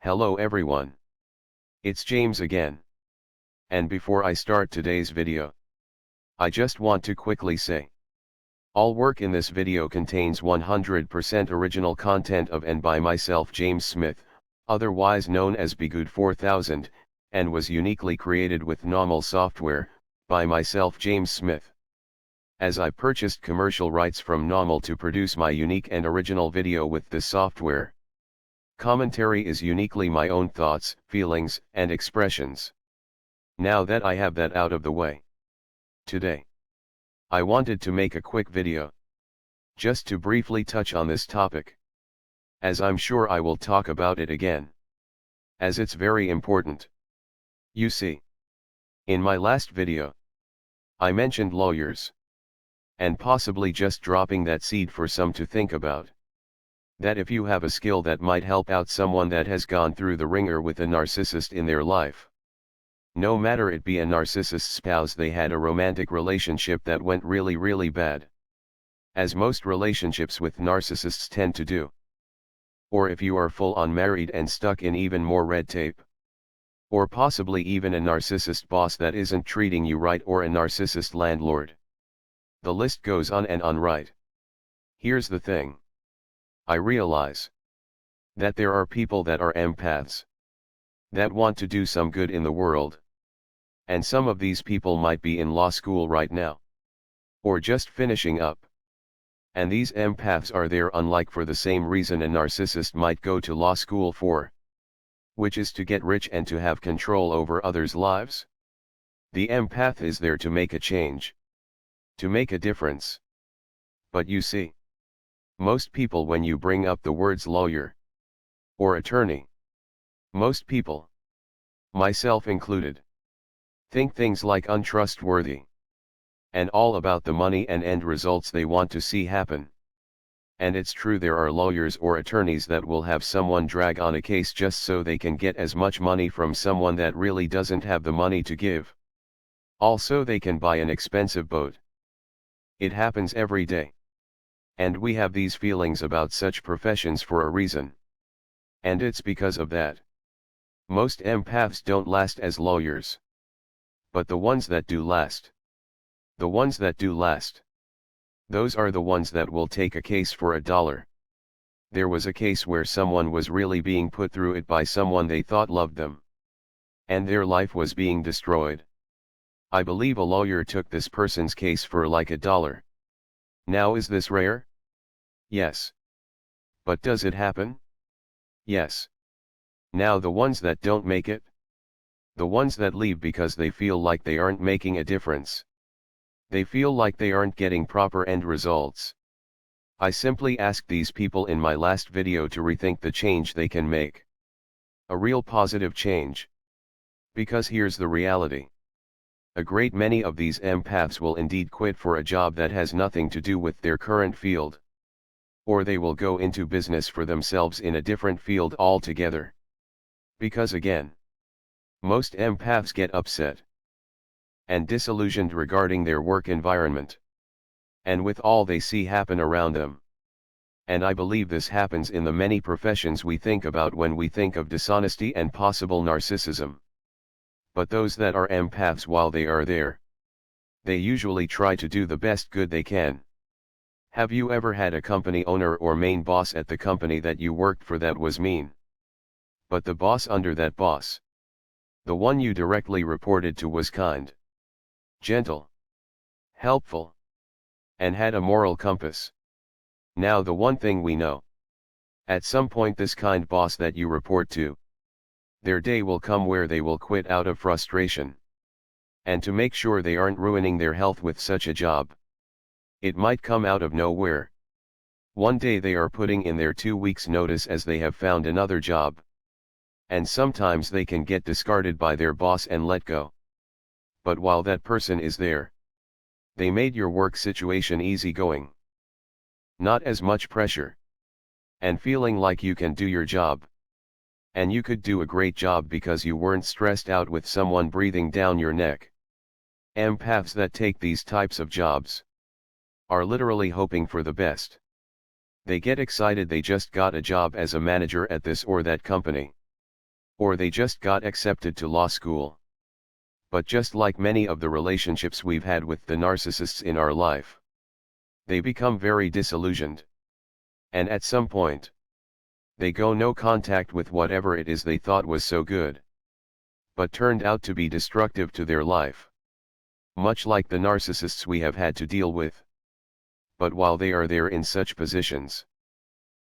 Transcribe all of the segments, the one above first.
Hello everyone. It's James again. And before I start today's video, I just want to quickly say, all work in this video contains 100% original content of and by myself James Smith, otherwise known as Bgood 4000, and was uniquely created with NAWMAL software, by myself James Smith. As I purchased commercial rights from NAWMAL to produce my unique and original video with this software. Commentary is uniquely my own thoughts, feelings, and expressions. Now that I have that out of the way, today, I wanted to make a quick video, just to briefly touch on this topic, as I'm sure I will talk about it again, as it's very important. You see, in my last video, I mentioned lawyers, and possibly just dropping that seed for some to think about. That if you have a skill that might help out someone that has gone through the ringer with a narcissist in their life. No matter it be a narcissist spouse, they had a romantic relationship that went really bad. As most relationships with narcissists tend to do. Or if you are full on married and stuck in even more red tape. Or possibly even a narcissist boss that isn't treating you right, or a narcissist landlord. The list goes on and on, right? Here's the thing. I realize that there are people that are empaths, that want to do some good in the world. And some of these people might be in law school right now, or just finishing up. And these empaths are there unlike for the same reason a narcissist might go to law school for, which is to get rich and to have control over others' lives. The empath is there to make a change, to make a difference. But you see, most people, when you bring up the words lawyer or attorney, most people, myself included, think things like untrustworthy, and all about the money and end results they want to see happen. And it's true, there are lawyers or attorneys that will have someone drag on a case just so they can get as much money from someone that really doesn't have the money to give. Also, they can buy an expensive boat. It happens every day. And we have these feelings about such professions for a reason. And it's because of that. Most empaths don't last as lawyers. But the ones that do last. The ones that do last. Those are the ones that will take a case for $1. There was a case where someone was really being put through it by someone they thought loved them. And their life was being destroyed. I believe a lawyer took this person's case for like $1. Now, is this rare? Yes. But does it happen? Yes. Now, the ones that don't make it? The ones that leave because they feel like they aren't making a difference. They feel like they aren't getting proper end results. I simply asked these people in my last video to rethink the change they can make. A real positive change. Because here's the reality. A great many of these empaths will indeed quit for a job that has nothing to do with their current field. Or they will go into business for themselves in a different field altogether. Because again, most empaths get upset and disillusioned regarding their work environment, and with all they see happen around them. And I believe this happens in the many professions we think about when we think of dishonesty and possible narcissism. But those that are empaths, while they are there, they usually try to do the best good they can. Have you ever had a company owner or main boss at the company that you worked for that was mean? But the boss under that boss, the one you directly reported to, was kind, gentle, helpful, and had a moral compass. Now, the one thing we know, at some point this kind boss that you report to, their day will come where they will quit out of frustration. And to make sure they aren't ruining their health with such a job, it might come out of nowhere. One day they are putting in their 2 weeks notice as they have found another job. And sometimes they can get discarded by their boss and let go. But while that person is there, they made your work situation easygoing. Not as much pressure. And feeling like you can do your job. And you could do a great job because you weren't stressed out with someone breathing down your neck. Empaths that take these types of jobs are literally hoping for the best. They get excited they just got a job as a manager at this or that company. Or they just got accepted to law school. But just like many of the relationships we've had with the narcissists in our life, they become very disillusioned. And at some point, they go no contact with whatever it is they thought was so good, but turned out to be destructive to their life. Much like the narcissists we have had to deal with. But while they are there in such positions,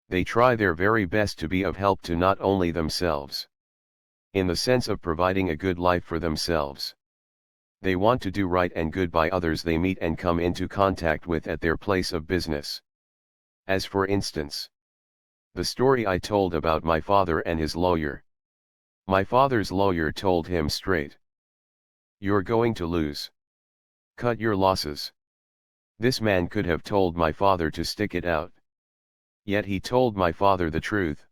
they try their very best to be of help to not only themselves, in the sense of providing a good life for themselves. They want to do right and good by others they meet and come into contact with at their place of business. As for instance, the story I told about my father and his lawyer. My father's lawyer told him straight, "You're going to lose. Cut your losses." This man could have told my father to stick it out. Yet he told my father the truth.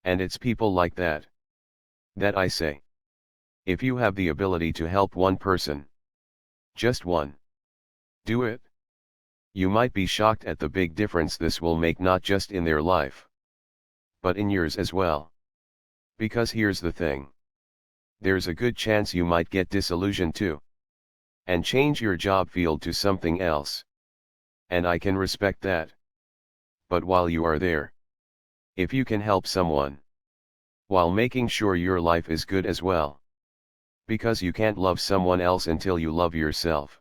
And it's people like that I say, if you have the ability to help one person, just one, do it. You might be shocked at the big difference this will make, not just in their life, but in yours as well. Because here's the thing. There's a good chance you might get disillusioned too, and change your job field to something else. And I can respect that. But while you are there, if you can help someone, while making sure your life is good as well, because you can't love someone else until you love yourself,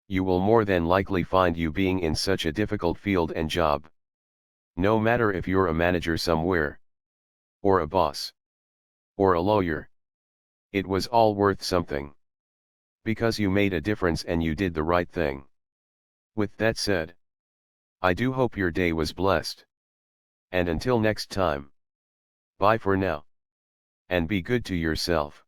you will more than likely find you being in such a difficult field and job. No matter if you're a manager somewhere, or a boss, or a lawyer, it was all worth something. Because you made a difference and you did the right thing. With that said, I do hope your day was blessed. And until next time, bye for now. And be good to yourself.